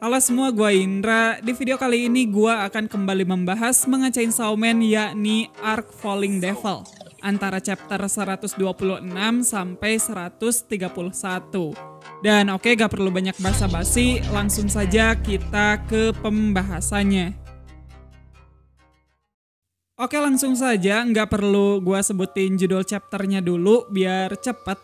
Halo semua, gue Indra. Di video kali ini gue akan kembali membahas manga Chainsaw Man, yakni Arc Falling Devil, antara chapter 126 sampai 131. Dan oke, gak perlu banyak basa-basi, langsung saja kita ke pembahasannya. Oke, langsung saja, nggak perlu gue sebutin judul chapternya dulu biar cepet.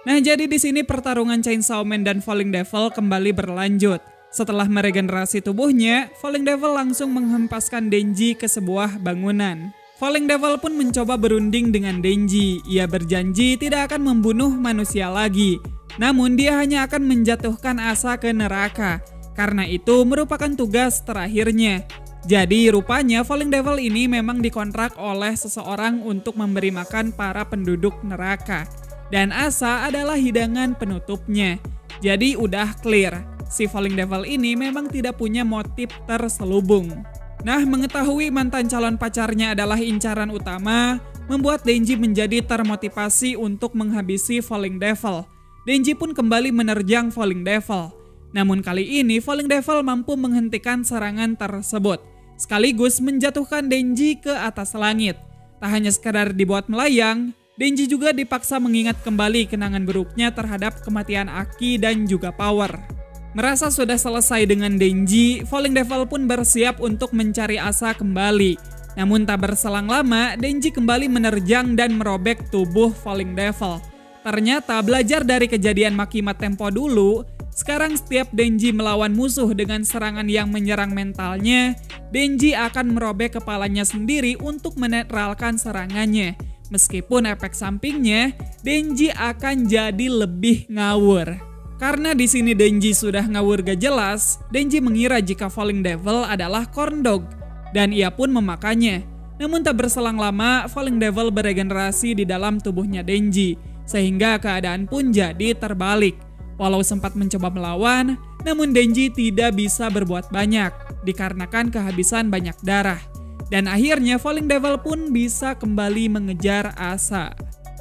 Nah, jadi di sini pertarungan Chainsaw Man dan Falling Devil kembali berlanjut. Setelah meregenerasi tubuhnya, Falling Devil langsung menghempaskan Denji ke sebuah bangunan. Falling Devil pun mencoba berunding dengan Denji. Ia berjanji tidak akan membunuh manusia lagi. Namun dia hanya akan menjatuhkan Asa ke neraka. Karena itu merupakan tugas terakhirnya. Jadi rupanya Falling Devil ini memang dikontrak oleh seseorang untuk memberi makan para penduduk neraka. Dan Asa adalah hidangan penutupnya. Jadi udah clear, si Falling Devil ini memang tidak punya motif terselubung. Nah, mengetahui mantan calon pacarnya adalah incaran utama, membuat Denji menjadi termotivasi untuk menghabisi Falling Devil. Denji pun kembali menerjang Falling Devil. Namun kali ini Falling Devil mampu menghentikan serangan tersebut, sekaligus menjatuhkan Denji ke atas langit. Tak hanya sekadar dibuat melayang, Denji juga dipaksa mengingat kembali kenangan buruknya terhadap kematian Aki dan juga Power. Merasa sudah selesai dengan Denji, Falling Devil pun bersiap untuk mencari Asa kembali. Namun tak berselang lama, Denji kembali menerjang dan merobek tubuh Falling Devil. Ternyata belajar dari kejadian Makima tempo dulu, sekarang setiap Denji melawan musuh dengan serangan yang menyerang mentalnya, Denji akan merobek kepalanya sendiri untuk menetralkan serangannya. Meskipun efek sampingnya, Denji akan jadi lebih ngawur. Karena di sini Denji sudah ngawur gak jelas, Denji mengira jika Falling Devil adalah corn dog, dan ia pun memakannya. Namun tak berselang lama, Falling Devil beregenerasi di dalam tubuhnya Denji, sehingga keadaan pun jadi terbalik. Walau sempat mencoba melawan, namun Denji tidak bisa berbuat banyak, dikarenakan kehabisan banyak darah. Dan akhirnya Falling Devil pun bisa kembali mengejar Asa.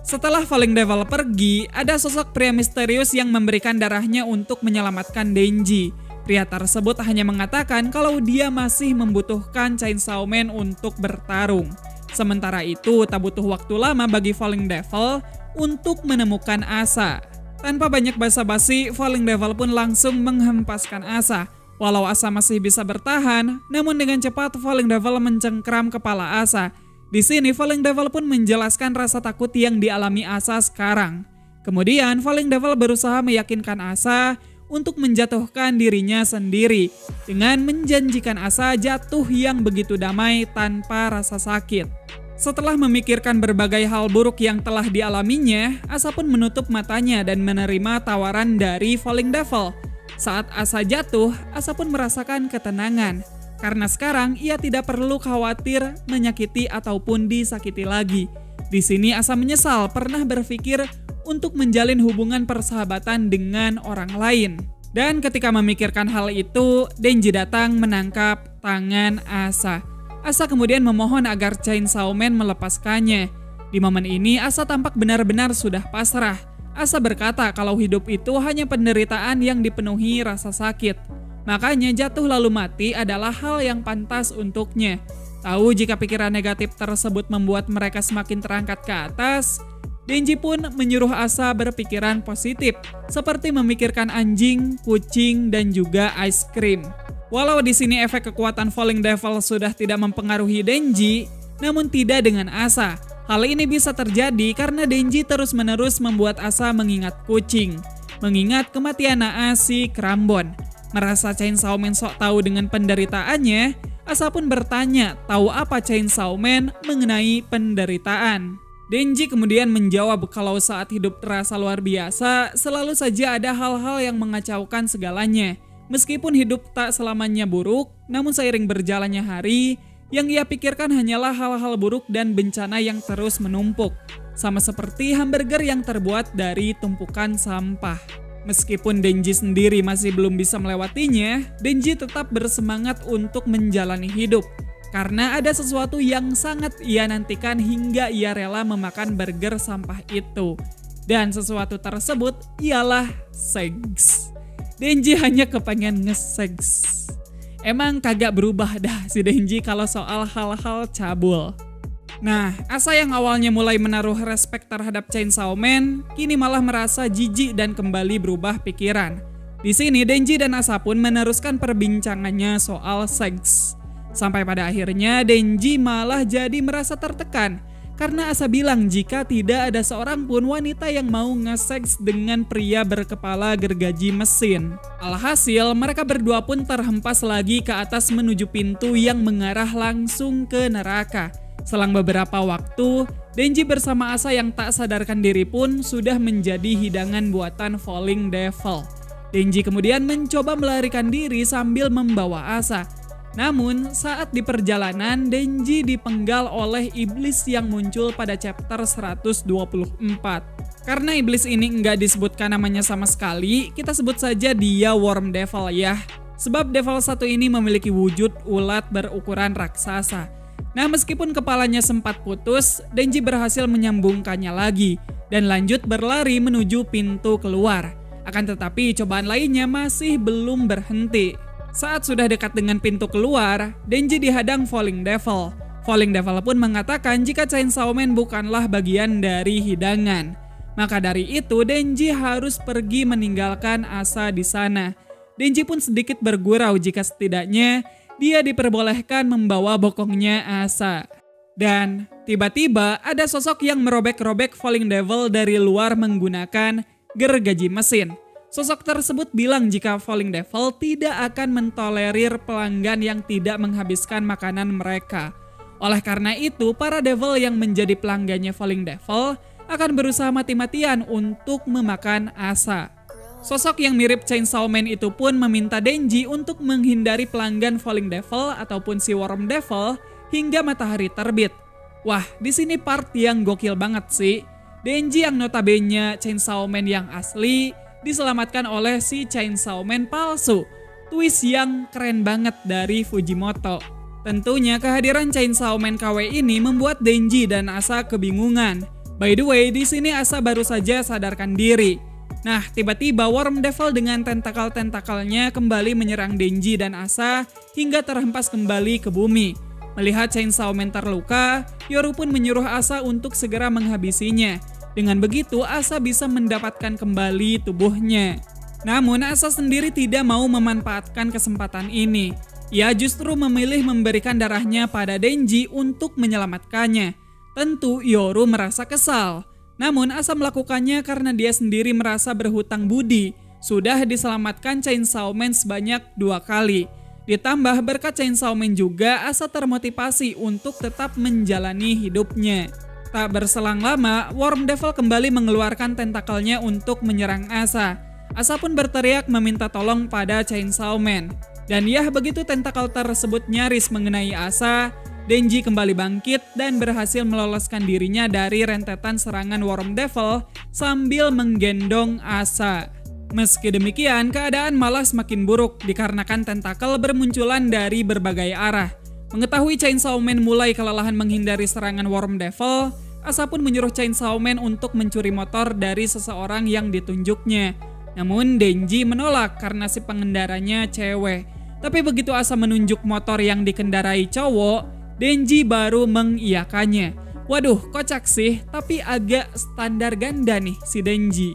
Setelah Falling Devil pergi, ada sosok pria misterius yang memberikan darahnya untuk menyelamatkan Denji. Pria tersebut hanya mengatakan kalau dia masih membutuhkan Chainsaw Man untuk bertarung. Sementara itu, tak butuh waktu lama bagi Falling Devil untuk menemukan Asa. Tanpa banyak basa-basi, Falling Devil pun langsung menghempaskan Asa. Walau Asa masih bisa bertahan, namun dengan cepat Falling Devil mencengkram kepala Asa. Di sini Falling Devil pun menjelaskan rasa takut yang dialami Asa sekarang. Kemudian Falling Devil berusaha meyakinkan Asa untuk menjatuhkan dirinya sendiri dengan menjanjikan Asa jatuh yang begitu damai tanpa rasa sakit. Setelah memikirkan berbagai hal buruk yang telah dialaminya, Asa pun menutup matanya dan menerima tawaran dari Falling Devil. Saat Asa jatuh, Asa pun merasakan ketenangan. Karena sekarang ia tidak perlu khawatir menyakiti ataupun disakiti lagi. Di sini Asa menyesal pernah berpikir untuk menjalin hubungan persahabatan dengan orang lain. Dan ketika memikirkan hal itu, Denji datang menangkap tangan Asa. Asa kemudian memohon agar Chainsaw Man melepaskannya. Di momen ini Asa tampak benar-benar sudah pasrah. Asa berkata kalau hidup itu hanya penderitaan yang dipenuhi rasa sakit. Makanya jatuh lalu mati adalah hal yang pantas untuknya. Tahu jika pikiran negatif tersebut membuat mereka semakin terangkat ke atas, Denji pun menyuruh Asa berpikiran positif, seperti memikirkan anjing, kucing, dan juga ice cream. Walau di sini efek kekuatan Falling Devil sudah tidak mempengaruhi Denji, namun tidak dengan Asa. Hal ini bisa terjadi karena Denji terus-menerus membuat Asa mengingat kucing, mengingat kematian Naas si Krambon. Merasa Chainsaw Man sok tahu dengan penderitaannya, Asa pun bertanya tahu apa Chainsaw Man mengenai penderitaan. Denji kemudian menjawab kalau saat hidup terasa luar biasa, selalu saja ada hal-hal yang mengacaukan segalanya. Meskipun hidup tak selamanya buruk, namun seiring berjalannya hari, yang ia pikirkan hanyalah hal-hal buruk dan bencana yang terus menumpuk. Sama seperti hamburger yang terbuat dari tumpukan sampah. Meskipun Denji sendiri masih belum bisa melewatinya, Denji tetap bersemangat untuk menjalani hidup. Karena ada sesuatu yang sangat ia nantikan hingga ia rela memakan burger sampah itu. Dan sesuatu tersebut ialah seks. Denji hanya kepengen nge-seks. Emang kagak berubah dah si Denji kalau soal hal-hal cabul. Nah, Asa yang awalnya mulai menaruh respek terhadap Chainsaw Man, kini malah merasa jijik dan kembali berubah pikiran. Di sini Denji dan Asa pun meneruskan perbincangannya soal seks. Sampai pada akhirnya Denji malah jadi merasa tertekan karena Asa bilang jika tidak ada seorang pun wanita yang mau nge-seks dengan pria berkepala gergaji mesin. Alhasil mereka berdua pun terhempas lagi ke atas menuju pintu yang mengarah langsung ke neraka. Selang beberapa waktu, Denji bersama Asa yang tak sadarkan diri pun sudah menjadi hidangan buatan Falling Devil. Denji kemudian mencoba melarikan diri sambil membawa Asa. Namun, saat di perjalanan, Denji dipenggal oleh iblis yang muncul pada chapter 124. Karena iblis ini nggak disebutkan namanya sama sekali, kita sebut saja dia Worm Devil ya. Sebab Devil satu ini memiliki wujud ulat berukuran raksasa. Nah, meskipun kepalanya sempat putus, Denji berhasil menyambungkannya lagi dan lanjut berlari menuju pintu keluar. Akan tetapi cobaan lainnya masih belum berhenti. Saat sudah dekat dengan pintu keluar, Denji dihadang Falling Devil. Falling Devil pun mengatakan jika Chainsaw Man bukanlah bagian dari hidangan. Maka dari itu Denji harus pergi meninggalkan Asa di sana. Denji pun sedikit bergurau jika setidaknya dia diperbolehkan membawa bokongnya Asa. Dan tiba-tiba ada sosok yang merobek-robek Falling Devil dari luar menggunakan gergaji mesin. Sosok tersebut bilang jika Falling Devil tidak akan mentolerir pelanggan yang tidak menghabiskan makanan mereka. Oleh karena itu, para devil yang menjadi pelanggannya Falling Devil akan berusaha mati-matian untuk memakan Asa. Sosok yang mirip Chainsaw Man itu pun meminta Denji untuk menghindari pelanggan Falling Devil ataupun si Worm Devil hingga matahari terbit. Wah, di sini part yang gokil banget sih. Denji yang notabene Chainsaw Man yang asli diselamatkan oleh si Chainsaw Man palsu. Twist yang keren banget dari Fujimoto. Tentunya kehadiran Chainsaw Man KW ini membuat Denji dan Asa kebingungan. By the way, di sini Asa baru saja sadarkan diri. Nah, tiba-tiba Worm Devil dengan tentakel-tentakelnya kembali menyerang Denji dan Asa hingga terhempas kembali ke bumi. Melihat Chainsaw Man terluka, Yoru pun menyuruh Asa untuk segera menghabisinya. Dengan begitu, Asa bisa mendapatkan kembali tubuhnya. Namun, Asa sendiri tidak mau memanfaatkan kesempatan ini. Ia justru memilih memberikan darahnya pada Denji untuk menyelamatkannya. Tentu, Yoru merasa kesal. Namun Asa melakukannya karena dia sendiri merasa berhutang budi. Sudah diselamatkan Chainsaw Man sebanyak 2 kali. Ditambah berkat Chainsaw Man juga Asa termotivasi untuk tetap menjalani hidupnya. Tak berselang lama, Worm Devil kembali mengeluarkan tentakelnya untuk menyerang Asa. Asa pun berteriak meminta tolong pada Chainsaw Man. Dan ya begitu tentakel tersebut nyaris mengenai Asa, Denji kembali bangkit dan berhasil meloloskan dirinya dari rentetan serangan Worm Devil sambil menggendong Asa. Meski demikian, keadaan malah semakin buruk dikarenakan tentakel bermunculan dari berbagai arah. Mengetahui Chainsaw Man mulai kelelahan menghindari serangan Worm Devil, Asa pun menyuruh Chainsaw Man untuk mencuri motor dari seseorang yang ditunjuknya. Namun Denji menolak karena si pengendaranya cewek. Tapi begitu Asa menunjuk motor yang dikendarai cowok, Denji baru mengiyakannya. Waduh, kocak sih, tapi agak standar ganda nih si Denji.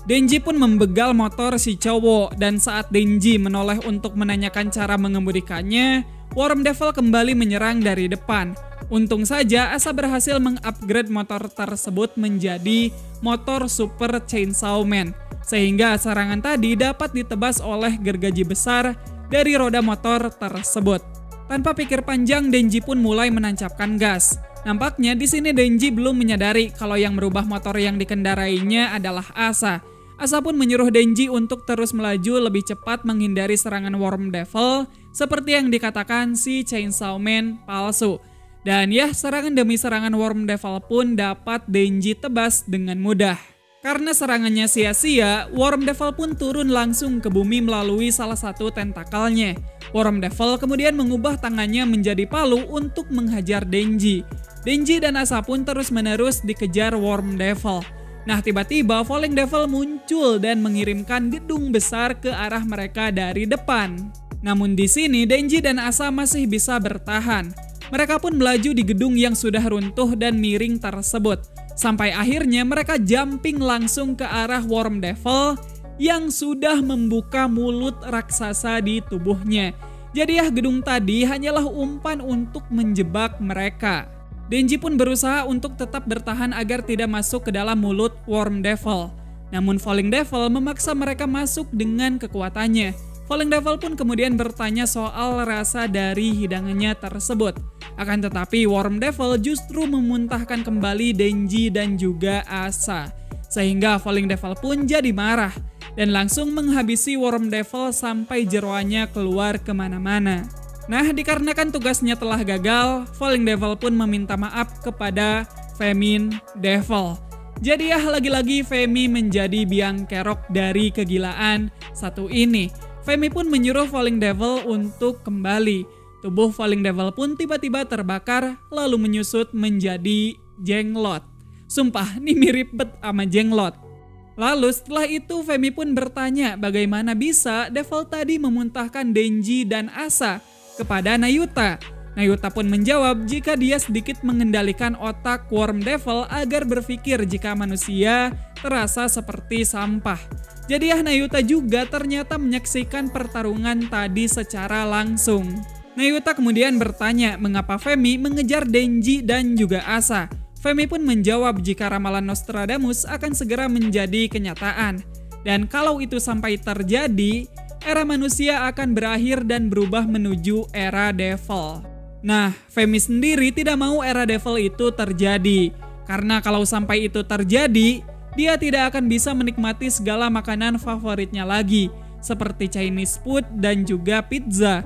Denji pun membegal motor si cowok dan saat Denji menoleh untuk menanyakan cara mengemudikannya, Worm Devil kembali menyerang dari depan. Untung saja Asa berhasil mengupgrade motor tersebut menjadi motor Super Chainsaw Man, sehingga serangan tadi dapat ditebas oleh gergaji besar dari roda motor tersebut. Tanpa pikir panjang, Denji pun mulai menancapkan gas. Nampaknya di sini Denji belum menyadari kalau yang merubah motor yang dikendarainya adalah Asa. Asa pun menyuruh Denji untuk terus melaju lebih cepat menghindari serangan Worm Devil seperti yang dikatakan si Chainsaw Man palsu. Dan ya, serangan demi serangan Worm Devil pun dapat Denji tebas dengan mudah. Karena serangannya sia-sia, Worm Devil pun turun langsung ke bumi melalui salah satu tentakelnya. Worm Devil kemudian mengubah tangannya menjadi palu untuk menghajar Denji. Denji dan Asa pun terus-menerus dikejar Worm Devil. Nah tiba-tiba Falling Devil muncul dan mengirimkan gedung besar ke arah mereka dari depan. Namun di sini Denji dan Asa masih bisa bertahan. Mereka pun melaju di gedung yang sudah runtuh dan miring tersebut. Sampai akhirnya mereka jumping langsung ke arah Worm Devil yang sudah membuka mulut raksasa di tubuhnya. Jadi ya gedung tadi hanyalah umpan untuk menjebak mereka. Denji pun berusaha untuk tetap bertahan agar tidak masuk ke dalam mulut Worm Devil. Namun Falling Devil memaksa mereka masuk dengan kekuatannya. Falling Devil pun kemudian bertanya soal rasa dari hidangannya tersebut. Akan tetapi Worm Devil justru memuntahkan kembali Denji dan juga Asa. Sehingga Falling Devil pun jadi marah dan langsung menghabisi Worm Devil sampai jeroannya keluar kemana-mana. Nah, dikarenakan tugasnya telah gagal, Falling Devil pun meminta maaf kepada Famine Devil. Jadi ya lagi-lagi Femi menjadi biang kerok dari kegilaan satu ini. Femi pun menyuruh Falling Devil untuk kembali. Tubuh Falling Devil pun tiba-tiba terbakar lalu menyusut menjadi jenglot. Sumpah, ini mirip bet sama jenglot. Lalu setelah itu Femi pun bertanya bagaimana bisa Devil tadi memuntahkan Denji dan Asa kepada Nayuta. Nayuta pun menjawab jika dia sedikit mengendalikan otak Worm Devil agar berpikir jika manusia terasa seperti sampah. Jadi ya Nayuta juga ternyata menyaksikan pertarungan tadi secara langsung. Nayuta kemudian bertanya mengapa Femi mengejar Denji dan juga Asa. Femi pun menjawab jika ramalan Nostradamus akan segera menjadi kenyataan. Dan kalau itu sampai terjadi, era manusia akan berakhir dan berubah menuju era Devil. Nah, Femi sendiri tidak mau era Devil itu terjadi. Karena kalau sampai itu terjadi, dia tidak akan bisa menikmati segala makanan favoritnya lagi, seperti Chinese food dan juga pizza.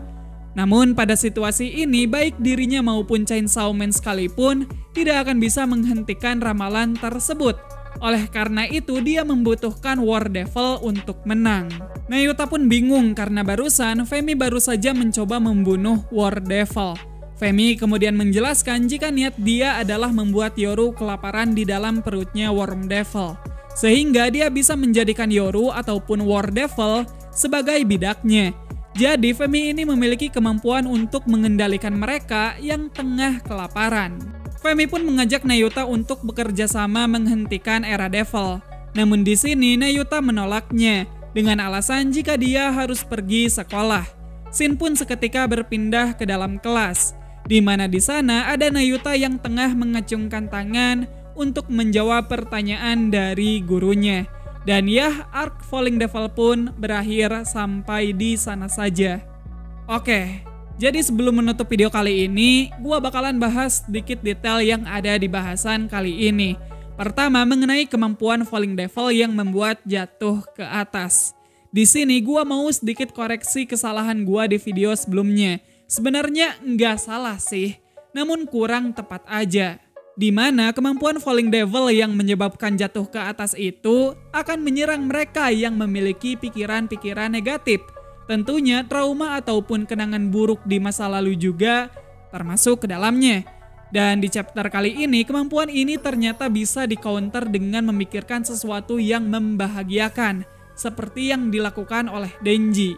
Namun pada situasi ini, baik dirinya maupun Chainsaw Man sekalipun tidak akan bisa menghentikan ramalan tersebut. Oleh karena itu, dia membutuhkan War Devil untuk menang. Nayuta pun bingung karena barusan Femi baru saja mencoba membunuh War Devil. Femi kemudian menjelaskan jika niat dia adalah membuat Yoru kelaparan di dalam perutnya Worm Devil. Sehingga dia bisa menjadikan Yoru ataupun War Devil sebagai bidaknya. Jadi Femi ini memiliki kemampuan untuk mengendalikan mereka yang tengah kelaparan. Femi pun mengajak Nayuta untuk bekerja sama menghentikan era Devil. Namun di sini Nayuta menolaknya dengan alasan jika dia harus pergi sekolah. Shin pun seketika berpindah ke dalam kelas, di mana di sana ada Nayuta yang tengah mengacungkan tangan untuk menjawab pertanyaan dari gurunya. Dan ya, arc Falling Devil pun berakhir sampai di sana saja. Oke, jadi sebelum menutup video kali ini, gua bakalan bahas sedikit detail yang ada di bahasan kali ini. Pertama, mengenai kemampuan Falling Devil yang membuat jatuh ke atas. Di sini gua mau sedikit koreksi kesalahan gua di video sebelumnya. Sebenarnya nggak salah sih, namun kurang tepat aja. Di mana kemampuan Falling Devil yang menyebabkan jatuh ke atas itu akan menyerang mereka yang memiliki pikiran-pikiran negatif. Tentunya trauma ataupun kenangan buruk di masa lalu juga termasuk ke dalamnya. Dan di chapter kali ini kemampuan ini ternyata bisa di-counter dengan memikirkan sesuatu yang membahagiakan, seperti yang dilakukan oleh Denji.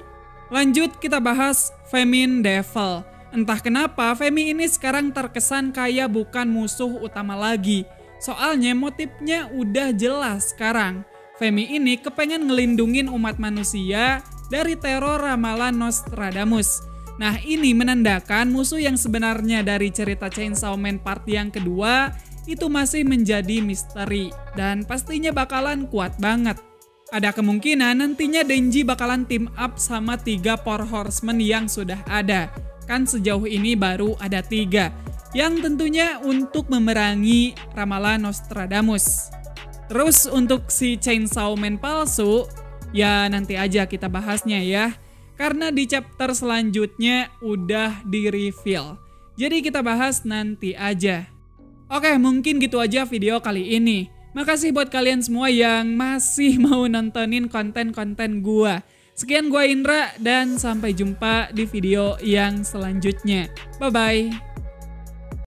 Lanjut kita bahas Famine Devil. Entah kenapa Femi ini sekarang terkesan kayak bukan musuh utama lagi. Soalnya motifnya udah jelas sekarang. Femi ini kepengen ngelindungin umat manusia dari teror ramalan Nostradamus. Nah ini menandakan musuh yang sebenarnya dari cerita Chainsaw Man part yang kedua itu masih menjadi misteri. Dan pastinya bakalan kuat banget. Ada kemungkinan nantinya Denji bakalan team up sama 3 Four Horsemen yang sudah ada. Kan sejauh ini baru ada 3, yang tentunya untuk memerangi ramalan Nostradamus. Terus untuk si Chainsaw Man palsu, ya nanti aja kita bahasnya ya. Karena di chapter selanjutnya udah di-reveal. Jadi kita bahas nanti aja. Oke, mungkin gitu aja video kali ini. Makasih buat kalian semua yang masih mau nontonin konten-konten gua. Sekian gua Indra dan sampai jumpa di video yang selanjutnya. Bye-bye.